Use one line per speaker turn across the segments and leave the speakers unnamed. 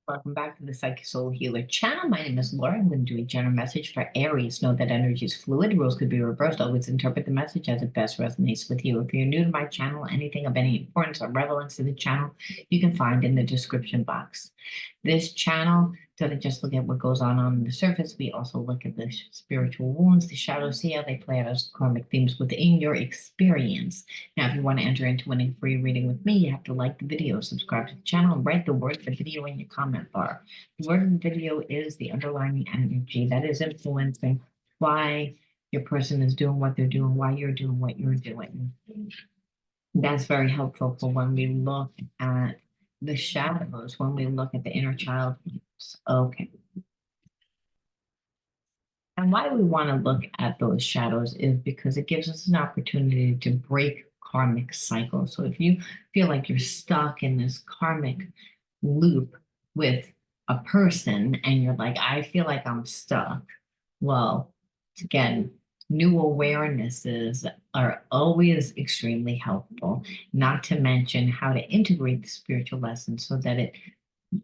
Welcome back to the Psychic Soul Healer channel. My name is Laura. I'm going to do a general message for Aries. Know that energy is fluid. Rules could be reversed. Always interpret the message as it best resonates with you. If you're new to my channel, anything of any importance or relevance to the channel, you can find in the description box. This channel doesn't just look at what goes on the surface. We also look at the spiritual wounds, the shadows, see how they play out as karmic themes within your experience. Now, if you want to enter into a free reading with me, you have to like the video, subscribe to the channel, and write the word for video in your comment bar. The word in the video is the underlying energy that is influencing why your person is doing what they're doing, why you're doing what you're doing. That's very helpful for when we look at the shadows, when we look at the inner child. Okay. And why we want to look at those shadows is because it gives us an opportunity to break karmic cycles. So if you feel like you're stuck in this karmic loop with a person and you're like, I feel like I'm stuck. Well, again, new awarenesses are always extremely helpful, not to mention how to integrate the spiritual lessons so that it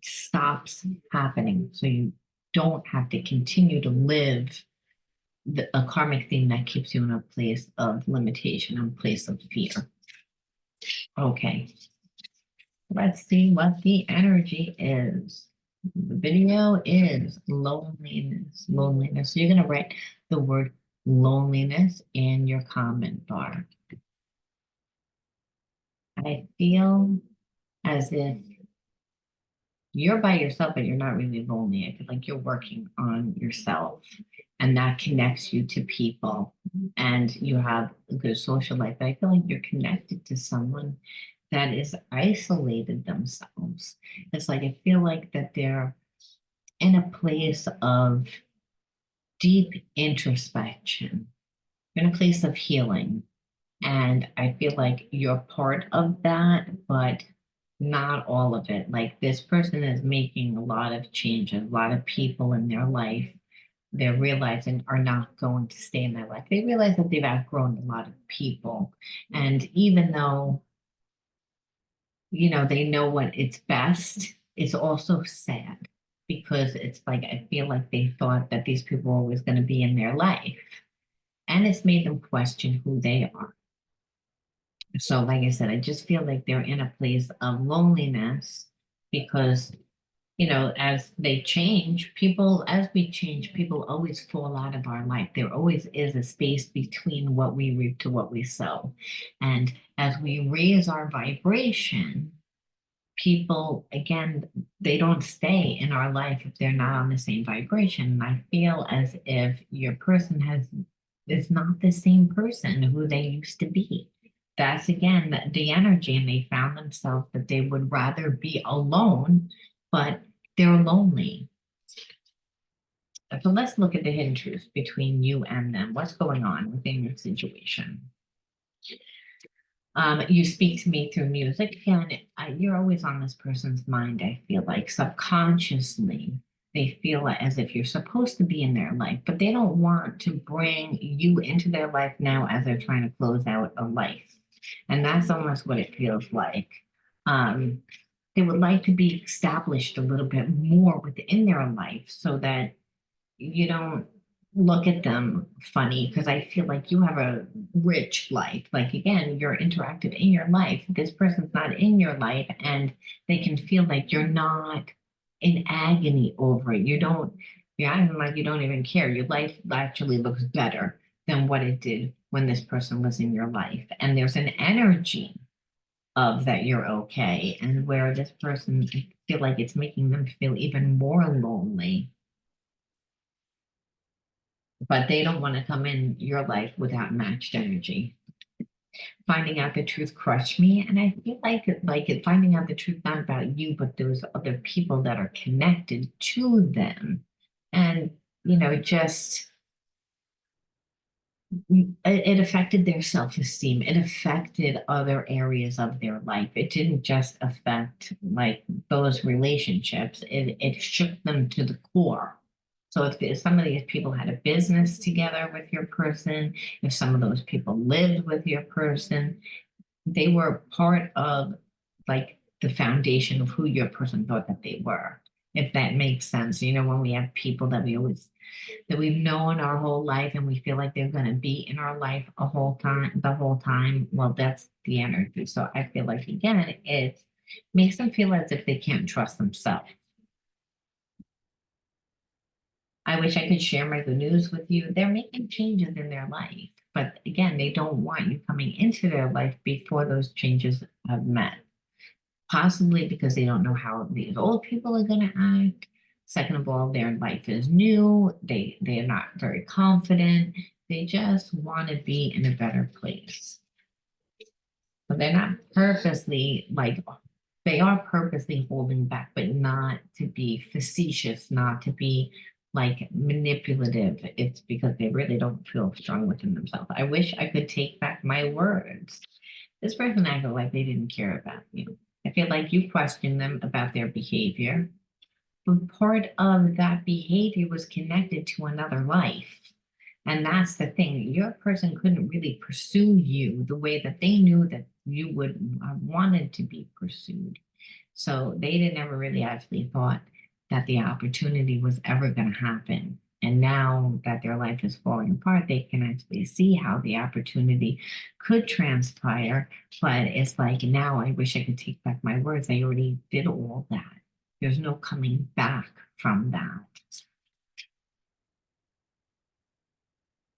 stops happening. So you don't have to continue to live a karmic theme that keeps you in a place of limitation, a place of fear. Okay, let's see what the energy is. The video is loneliness, loneliness. So you're going to write the word loneliness in your comment bar. I feel as if you're by yourself, but you're not really lonely. I feel like you're working on yourself, and that connects you to people, and you have a good social life. But I feel like you're connected to someone that is isolated themselves. It's like I feel like that they're in a place of deep introspection, in a place of healing. And I feel like you're part of that, but not all of it. Like this person is making a lot of changes, a lot of people in their life they're realizing are not going to stay in their life. They realize that they've outgrown a lot of people. And even though, they know what it's best, it's also sad because it's like, I feel like they thought that these people were always going to be in their life. And it's made them question who they are. So, like I said, I just feel like they're in a place of loneliness because, as they change, as we change, people always fall out of our life. There always is a space between what we reap to what we sow. And as we raise our vibration, people, again, they don't stay in our life if they're not on the same vibration. And I feel as if your person is not the same person who they used to be. That's again the energy, and they found themselves that they would rather be alone, but they're lonely. So let's look at the hidden truth between you and them. What's going on within your situation? You speak to me through music, and you're always on this person's mind. I feel like subconsciously they feel as if you're supposed to be in their life, but they don't want to bring you into their life now as they're trying to close out a life. And that's almost what it feels like. They would like to be established a little bit more within their life so that you don't look at them funny, because I feel like you have a rich life. Like again, you're interactive in your life. This person's not in your life, and they can feel like you're not in agony over it. You're acting like you don't even care. Your life actually looks better than what it did when this person was in your life. And there's an energy of that you're okay, and where this person, I feel like it's making them feel even more lonely, but they don't want to come in your life without matched energy. Finding out the truth crushed me, and I feel like finding out the truth not about you, but those other people that are connected to them, and just it affected their self-esteem. It affected other areas of their life. It didn't just affect like those relationships. It shook them to the core. So if some of these people had a business together with your person, if some of those people lived with your person, they were part of like the foundation of who your person thought that they were. if that makes sense. You know, when we have people that we've known our whole life and we feel like they're going to be in our life the whole time, well, that's the energy. So I feel like, again, it makes them feel as if they can't trust themselves. I wish I could share my good news with you. They're making changes in their life, but again, they don't want you coming into their life before those changes have met. Possibly because they don't know how these old people are going to act. Second of all, their life is new. They're not very confident. They just want to be in a better place. So they're not purposely like they are purposely holding back, but not to be facetious, not to be like manipulative. It's because they really don't feel strong within themselves. I wish I could take back my words. This person acted like they didn't care about you. I feel like you questioned them about their behavior, but part of that behavior was connected to another life. And that's the thing. Your person couldn't really pursue you the way that they knew that you would have wanted to be pursued. So they didn't ever really actually thought that the opportunity was ever going to happen. And now that their life is falling apart, they can actually see how the opportunity could transpire. But it's like, now I wish I could take back my words. I already did all that. There's no coming back from that.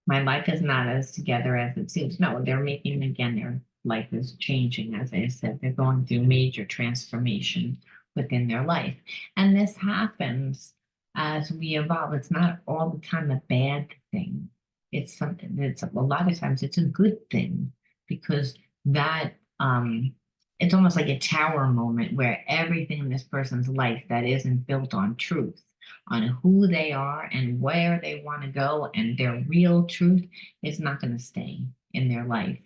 My life is not as together as it seems. No, they're making, again, their life is changing. As I said, they're going through major transformation within their life. And this happens as we evolve. It's not all the time a bad thing. It's something that's a lot of times it's a good thing because that it's almost like a tower moment where everything in this person's life that isn't built on truth, on who they are and where they want to go and their real truth is not going to stay in their life.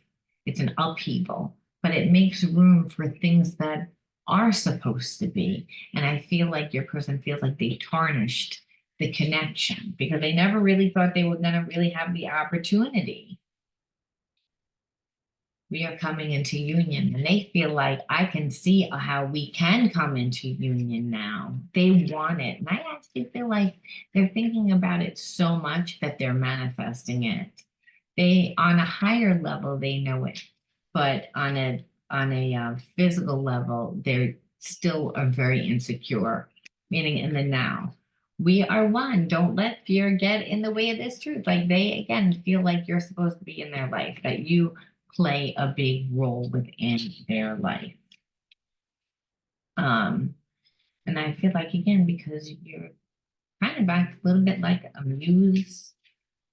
It's an upheaval, but it makes room for things that are supposed to be. And I feel like your person feels like they tarnished the connection because they never really thought they were going to really have the opportunity. We are coming into union and they feel like I can see how we can come into union now. They want it. And I actually feel like they're thinking about it so much that they're manifesting it. They, on a higher level, they know it, but on a physical level, they're still are very insecure, meaning in the now. We are one. Don't let fear get in the way of this truth. Like they again feel like you're supposed to be in their life, that you play a big role within their life. Um, and I feel like again, because you're kind of act a little bit like a muse,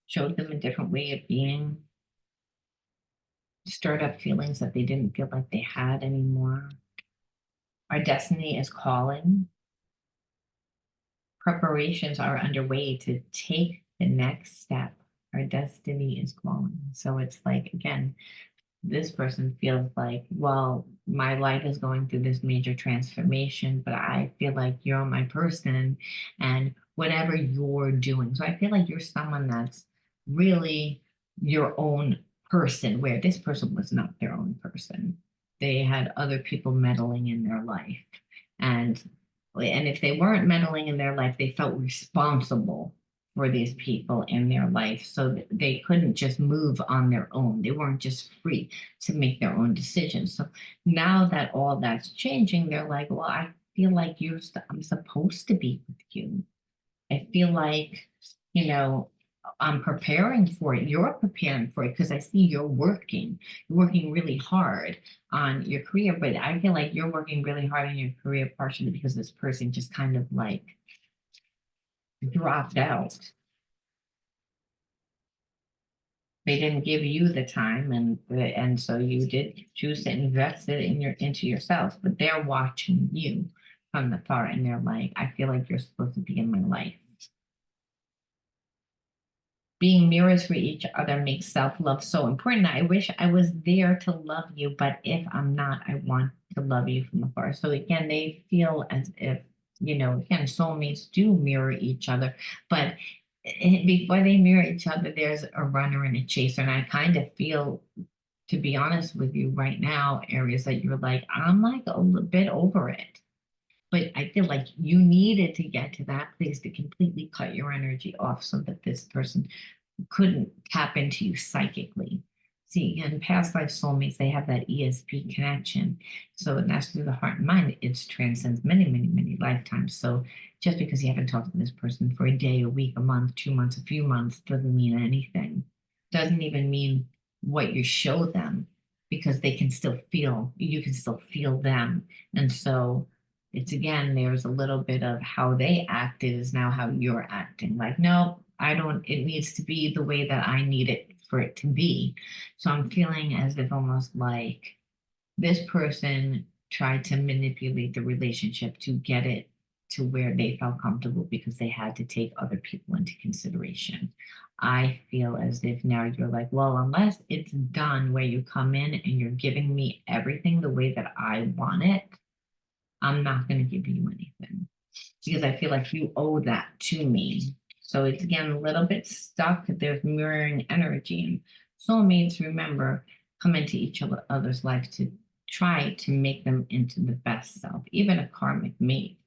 showed them a different way of being, stirred up feelings that they didn't feel like they had anymore. Our destiny is calling. Preparations are underway to take the next step. Our destiny is calling. So it's like, again, this person feels like, well, my life is going through this major transformation, but I feel like you're my person and whatever you're doing. So I feel like you're someone that's really your own person, where this person was not their own person. They had other people meddling in their life. And and if they weren't meddling in their life, they felt responsible for these people in their life. So they couldn't just move on their own. They weren't just free to make their own decisions. So now that all that's changing, they're like, well, I feel like I'm supposed to be with you. I feel like, you know, I'm preparing for it. You're preparing for it because I see you're working really hard on your career, but I feel like you're working really hard on your career partially because this person just kind of like dropped out. They didn't give you the time and so you did choose to invest it into yourself, but they're watching you from the far and they're like, I feel like you're supposed to be in my life. Being mirrors for each other makes self-love so important. I wish I was there to love you, but if I'm not, I want to love you from afar. So again, they feel as if, again, soulmates do mirror each other, but before they mirror each other, there's a runner and a chaser. And I kind of feel, to be honest with you right now, Aries, that you're like, I'm like a little bit over it. But I feel like you needed to get to that place to completely cut your energy off so that this person couldn't tap into you psychically. See, in past life soulmates, they have that ESP connection. So that's through the heart and mind. It transcends many, many, many lifetimes. So just because you haven't talked to this person for a day, a week, a month, 2 months, a few months doesn't mean anything. Doesn't even mean what you show them because they can still feel, you can still feel them. And so it's again, there's a little bit of how they acted is now how you're acting. Like, no, I don't, it needs to be the way that I need it for it to be. So I'm feeling as if almost like this person tried to manipulate the relationship to get it to where they felt comfortable because they had to take other people into consideration. I feel as if now you're like, well, unless it's done where you come in and you're giving me everything the way that I want it, I'm not going to give you anything because I feel like you owe that to me. So it's again a little bit stuck. There's mirroring energy. And soulmates, remember, come into each other's life to try to make them into the best self, even a karmic mate.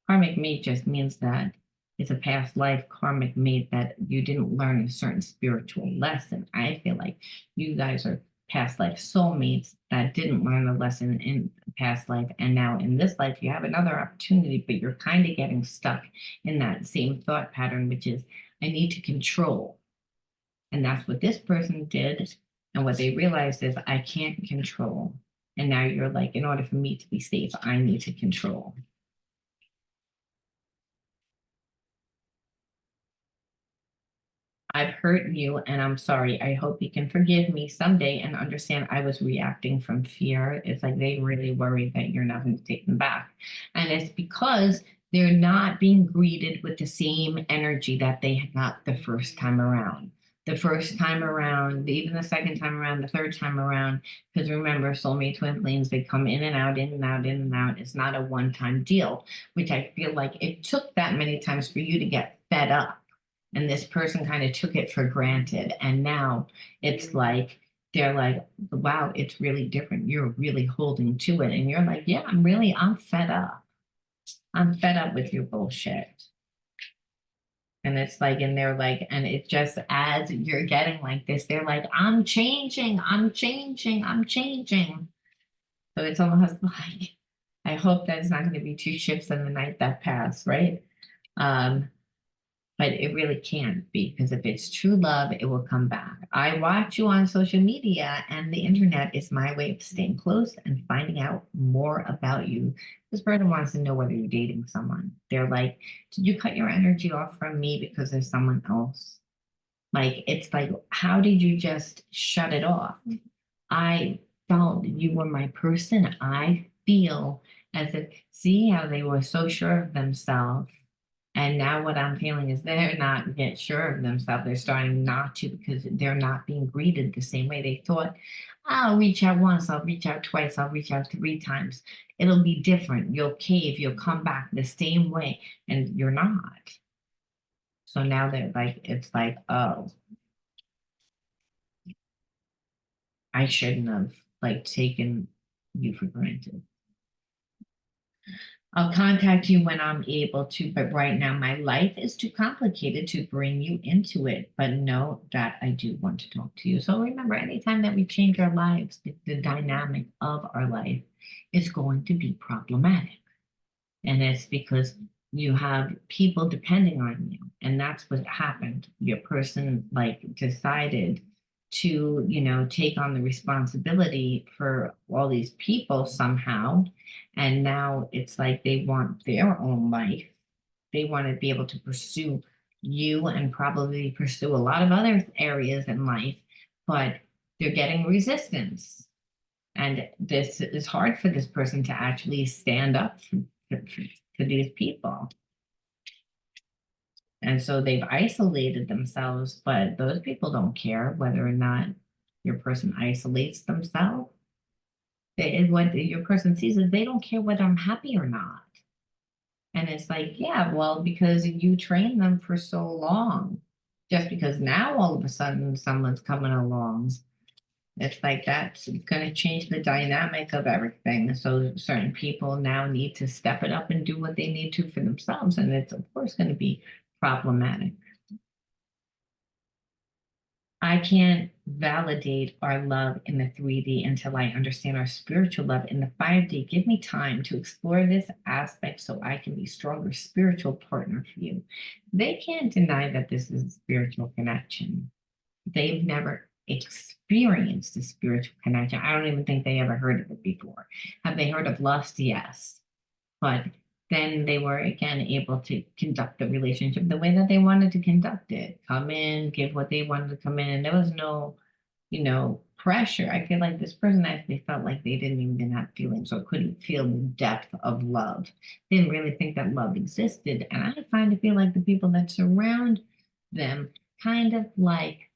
Karmic mate just means that it's a past life karmic mate that you didn't learn a certain spiritual lesson. I feel like you guys are past life soulmates that didn't learn the lesson in past life. And now in this life, you have another opportunity, but you're kind of getting stuck in that same thought pattern, which is, I need to control. And that's what this person did. And what they realized is, I can't control. And now you're like, in order for me to be safe, I need to control. I've hurt you and I'm sorry. I hope you can forgive me someday and understand I was reacting from fear. It's like they really worry that you're not going to take them back. And it's because they're not being greeted with the same energy that they got the first time around. The first time around, even the second time around, the third time around, because remember, soulmate twin flames, they come in and out, in and out, in and out. It's not a one-time deal, which I feel like it took that many times for you to get fed up and this person kind of took it for granted. And now it's like, they're like, wow, it's really different. You're really holding to it. And you're like, yeah, I'm fed up. I'm fed up with your bullshit. And it's like, and they're like, and it just as you're getting like this, they're like, I'm changing, I'm changing, I'm changing. So it's almost like, I hope that it's not going to be two ships in the night that pass, right? Um, but it really can't be because if it's true love, it will come back. I watch you on social media, and the internet is my way of staying close and finding out more about you. This person wants to know whether you're dating someone. They're like, did you cut your energy off from me because there's someone else? Like, it's like, how did you just shut it off? I felt you were my person. I feel as if, see how they were so sure of themselves and now what I'm feeling is they're not yet sure of themselves. They're starting not to because they're not being greeted the same way. They thought, I'll reach out once, I'll reach out twice, I'll reach out 3 times. It'll be different. You'll cave, you'll come back the same way, and you're not. So now they're like, it's like, oh, I shouldn't have like taken you for granted. I'll contact you when I'm able to, but right now my life is too complicated to bring you into it. But know that I do want to talk to you. So remember, anytime that we change our lives, the dynamic of our life is going to be problematic. And it's because you have people depending on you. And that's what happened. Your person like decided to, take on the responsibility for all these people somehow. And now it's like they want their own life. They want to be able to pursue you and probably pursue a lot of other areas in life, but they're getting resistance. And this is hard for this person to actually stand up to these people. And so they've isolated themselves, but those people don't care whether or not your person isolates themselves. What your person sees is they don't care whether I'm happy or not. And it's like, yeah, well, because you trained them for so long, just because now all of a sudden someone's coming along It's like that's going to change the dynamic of everything. So certain people now need to step it up and do what they need to for themselves. And it's, of course, going to be problematic. I can't validate our love in the 3D until I understand our spiritual love in the 5D. Give me time to explore this aspect so I can be stronger spiritual partner for you. They can't deny that this is a spiritual connection. They've never experienced a spiritual connection. I don't even think they ever heard of it before. Have they heard of lust? Yes. But then they were again able to conduct the relationship the way that they wanted to conduct it. Come in, give what they wanted to come in. And there was no, pressure. I feel like this person actually felt like they didn't even have feelings or couldn't feel the depth of love. Didn't really think that love existed. And I kind of feel like the people that surround them kind of like,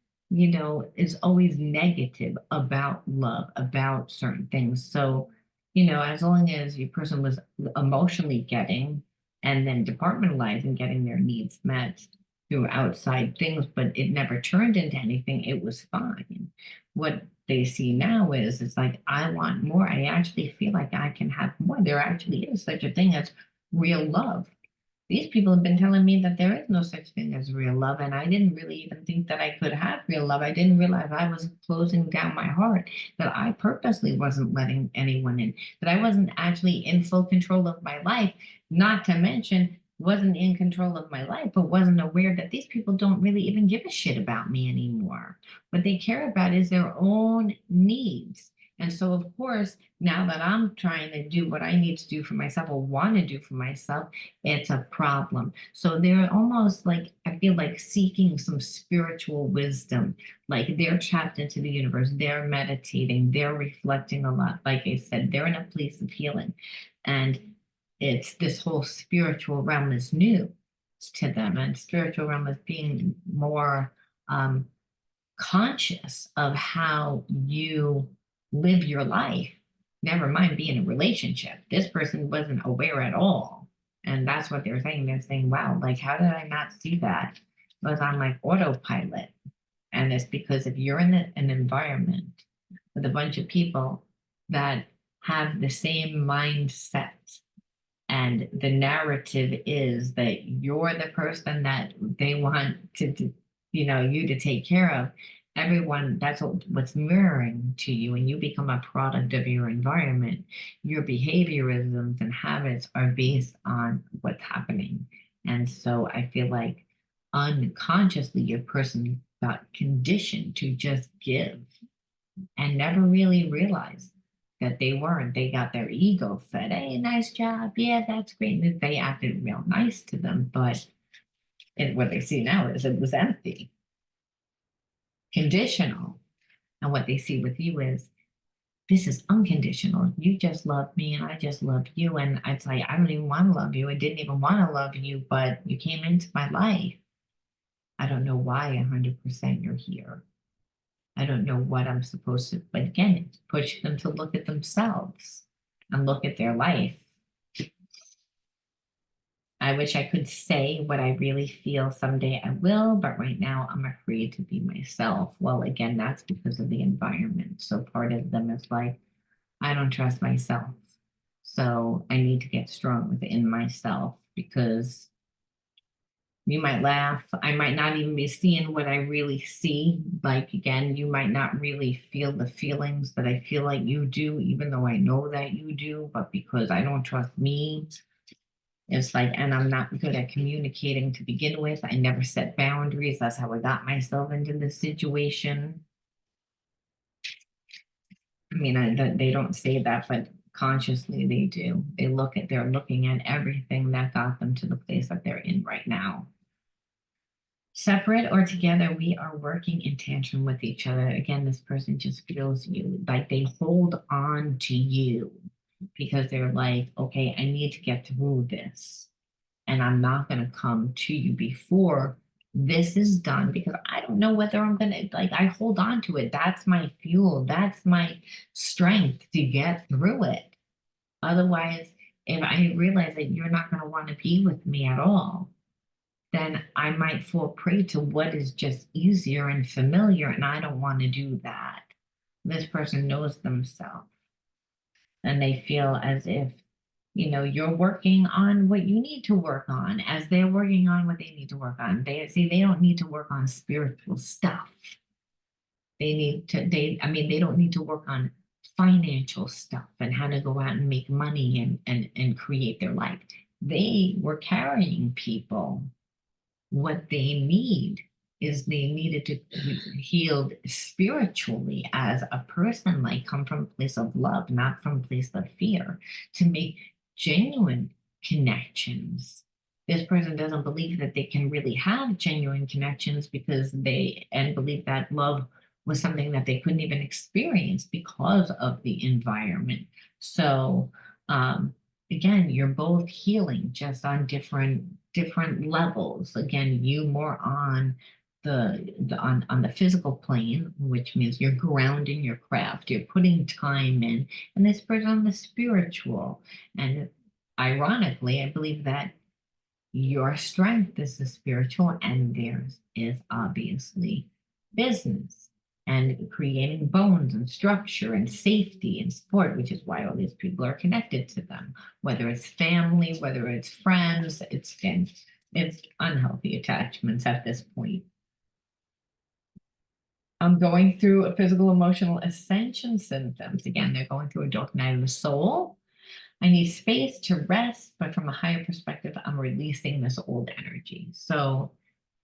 is always negative about love, about certain things. So, as long as your person was emotionally getting and then departmentalizing, getting their needs met through outside things, but it never turned into anything, it was fine. What they see now is it's like, I want more. I actually feel like I can have more. There actually is such a thing as real love. These people have been telling me that there is no such thing as real love, and I didn't really even think that I could have real love. I didn't realize I was closing down my heart, that I purposely wasn't letting anyone in, that I wasn't actually in full control of my life, not to mention wasn't in control of my life, but wasn't aware that these people don't really even give a shit about me anymore. What they care about is their own needs. And so, of course, now that I'm trying to do what I need to do for myself or want to do for myself, it's a problem. So they're almost like, I feel like seeking some spiritual wisdom. Like they're trapped into the universe, they're meditating, they're reflecting a lot. Like I said, they're in a place of healing. And it's this whole spiritual realm is new to them. And spiritual realm is being more conscious of how you live your life, never mind be in a relationship. This person wasn't aware at all. And that's what they're saying. They're saying, wow, like, how did I not see that? It was on like autopilot. And it's because if you're in an environment with a bunch of people that have the same mindset, and the narrative is that you're the person that they want to you to take care of, everyone, that's what's mirroring to you, and you become a product of your environment. Your behaviorisms and habits are based on what's happening. And so I feel like unconsciously your person got conditioned to just give and never really realized that they weren't. They got their ego fed. Hey, nice job. Yeah, that's great. And they acted real nice to them, but what they see now is it was empty, conditional. And what they see with you is this is unconditional. You just love me and I just love you. And it's like, I don't even want to love you. I didn't even want to love you, but you came into my life. I don't know why 100% you're here. I don't know what I'm supposed to, but again, push them to look at themselves and look at their life. I wish I could say what I really feel. Someday I will, but right now I'm afraid to be myself. Well, again, that's because of the environment. So part of them is like, I don't trust myself. So I need to get strong within myself because you might laugh. I might not even be seeing what I really see. Like, again, you might not really feel the feelings that I feel like you do, even though I know that you do. But because I don't trust me, it's like, and I'm not good at communicating to begin with. I never set boundaries. That's how I got myself into this situation. I mean, they don't say that, but consciously they do. They're looking at everything that got them to the place that they're in right now. Separate or together, we are working in tandem with each other. Again, this person just feels you, like they hold on to you because they're like, okay, I need to get through this. And I'm not going to come to you before this is done because I don't know whether I'm going to, like, I hold on to it. That's my fuel. That's my strength to get through it. Otherwise, if I realize that you're not going to want to be with me at all, then I might fall prey to what is just easier and familiar, and I don't want to do that. This person knows themselves and they feel as if, you're working on what you need to work on as they're working on what they need to work on. They see they don't need to work on spiritual stuff. They don't need to work on financial stuff and how to go out and make money and create their life. They were carrying people. What they need is they needed to be healed spiritually as a person, like come from a place of love, not from a place of fear, to make genuine connections. This person doesn't believe that they can really have genuine connections because and believe that love was something that they couldn't even experience because of the environment. So, again, you're both healing just on different levels. Again, you more on on the physical plane, which means you're grounding your craft, you're putting time in, and this person on the spiritual. And ironically, I believe that your strength is the spiritual, and theirs is obviously business and creating bones and structure and safety and support, which is why all these people are connected to them, whether it's family, whether it's friends, it's unhealthy attachments at this point. I'm going through a physical emotional ascension symptoms. Again, they're going through a dark night of the soul. I need space to rest, but from a higher perspective, I'm releasing this old energy. So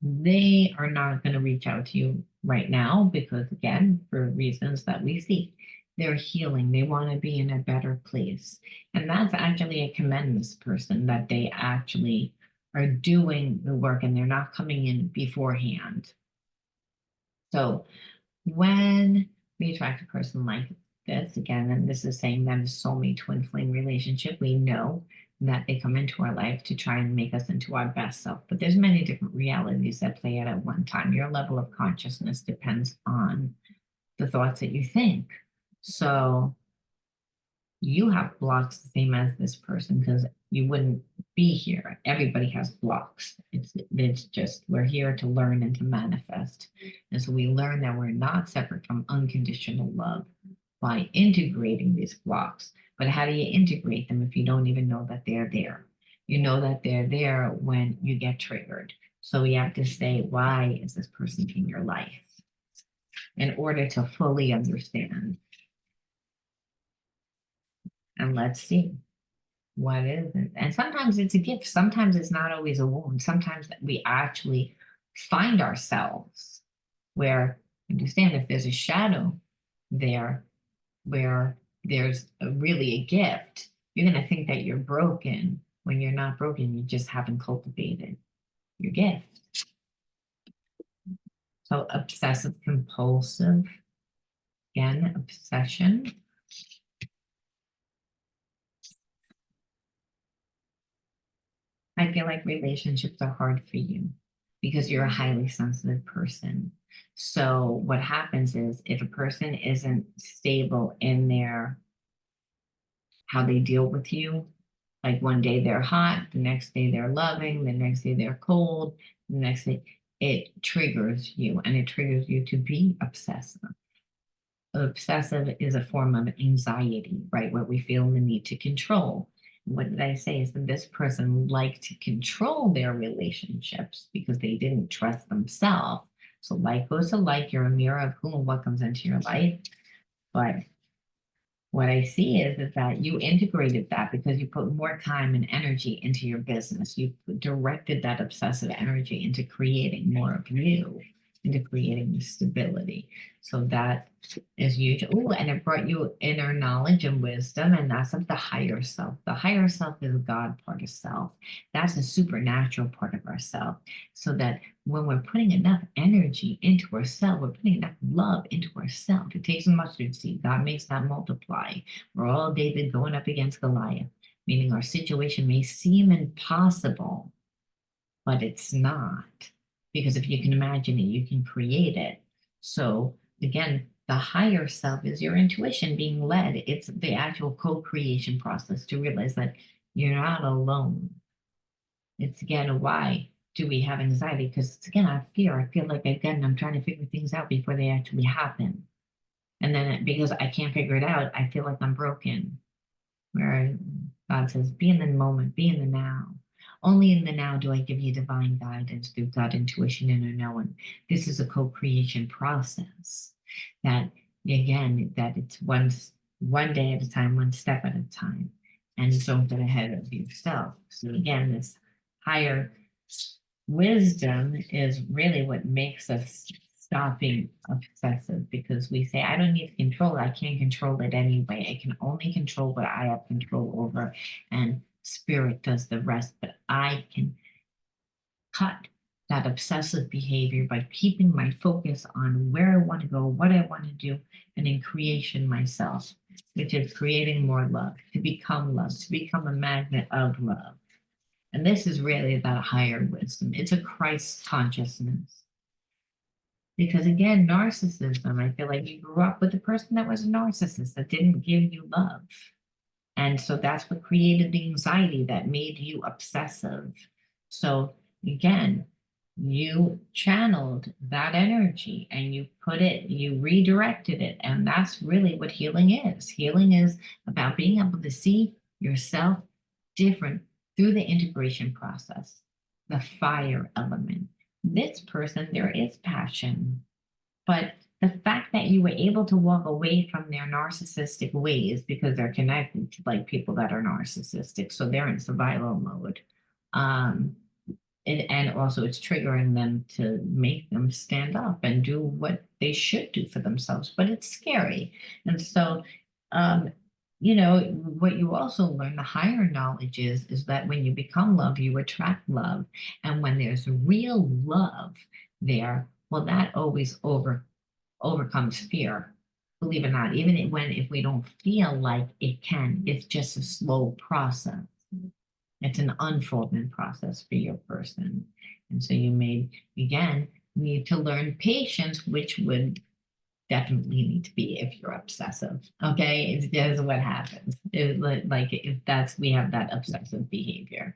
they are not going to reach out to you right now because, again, for reasons that we see, they're healing. They want to be in a better place. And that's actually a commend this person that they actually are doing the work and they're not coming in beforehand. So when we attract a person like this, again, and this is saying that a soulmate twin flame relationship, we know that they come into our life to try and make us into our best self. But there's many different realities that play out at one time. Your level of consciousness depends on the thoughts that you think. So you have blocks the same as this person because you wouldn't be here. Everybody has blocks. It's just we're here to learn and to manifest. And so we learn that we're not separate from unconditional love by integrating these blocks. But how do you integrate them if you don't even know that they're there? You know that they're there when you get triggered. So we have to say, why is this person in your life? In order to fully understand. And let's see. What is it? And sometimes it's a gift. Sometimes it's not always a wound. Sometimes we actually find ourselves where, understand if there's a shadow there where there's really a gift, you're going to think that you're broken when you're not broken. You just haven't cultivated your gift. So obsessive compulsive, again, obsession. I feel like relationships are hard for you because you're a highly sensitive person. So what happens is if a person isn't stable in their how they deal with you, like one day they're hot, the next day they're loving, the next day they're cold, the next day it triggers you and it triggers you to be obsessive. Obsessive is a form of anxiety, right? Where we feel the need to control. What did I say is that this person liked to control their relationships because they didn't trust themselves. So like goes to like, you're a mirror of who and what comes into your life. But what I see is that you integrated that because you put more time and energy into your business. You directed that obsessive energy into creating more of you, into creating stability. So that is huge. Oh, and it brought you inner knowledge and wisdom, and that's of the higher self. The higher self is God part of self. That's a supernatural part of ourself. So that when we're putting enough energy into ourselves, we're putting enough love into ourselves. It takes a mustard seed. God makes that multiply. We're all David going up against Goliath, meaning our situation may seem impossible, but it's not. Because if you can imagine it, you can create it. So again, the higher self is your intuition being led. It's the actual co-creation process to realize that you're not alone. It's again, why do we have anxiety? Because it's again, I fear. I feel like again, I'm trying to figure things out before they actually happen. And then because I can't figure it out, I feel like I'm broken. Where God says, be in the moment, be in the now. Only in the now do I give you divine guidance through God intuition and a knowing. This is a co-creation process that, again, that it's one day at a time, one step at a time, and don't get ahead of yourself. So again, this higher wisdom is really what makes us stop being obsessive, because we say, I don't need to control it. I can't control it anyway. I can only control what I have control over, and spirit does the rest. But I can cut that obsessive behavior by keeping my focus on where I want to go, what I want to do, and in creation myself, which is creating more love, to become love, to become a magnet of love. And this is really that higher wisdom. It's a Christ consciousness. Because again, narcissism, I feel like you grew up with a person that was a narcissist that didn't give you love. And so that's what created the anxiety that made you obsessive. So again, you channeled that energy and you redirected it. And that's really what healing is. Healing is about being able to see yourself different through the integration process, the fire element. This person, there is passion, but the fact that you were able to walk away from their narcissistic ways, because they're connected to like people that are narcissistic, so they're in survival mode. Um, and also it's triggering them to make them stand up and do what they should do for themselves, but it's scary. And so, um, what you also learn, the higher knowledge is that when you become love, you attract love. And when there's real love there, well, that always overcomes fear. Believe it or not, even when if we don't feel like it can, it's just a slow process. It's an unfolding process for your person. And so you may, again, need to learn patience, which would definitely need to be if you're obsessive. Okay, it's just what happens. Like if that's we have that obsessive behavior.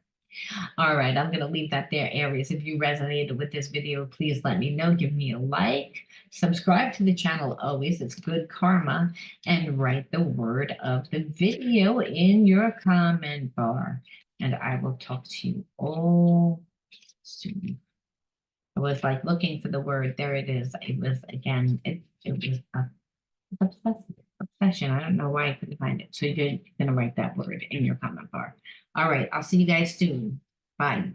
All right, I'm going to leave that there, Aries. If you resonated with this video, please let me know. Give me a like, subscribe to the channel always. It's good karma. And write the word of the video in your comment bar. And I will talk to you all soon. I was like looking for the word. There it is. It was, again, it was obsession. I don't know why I couldn't find it. So you're going to write that word in your comment bar. All right, I'll see you guys soon. Bye.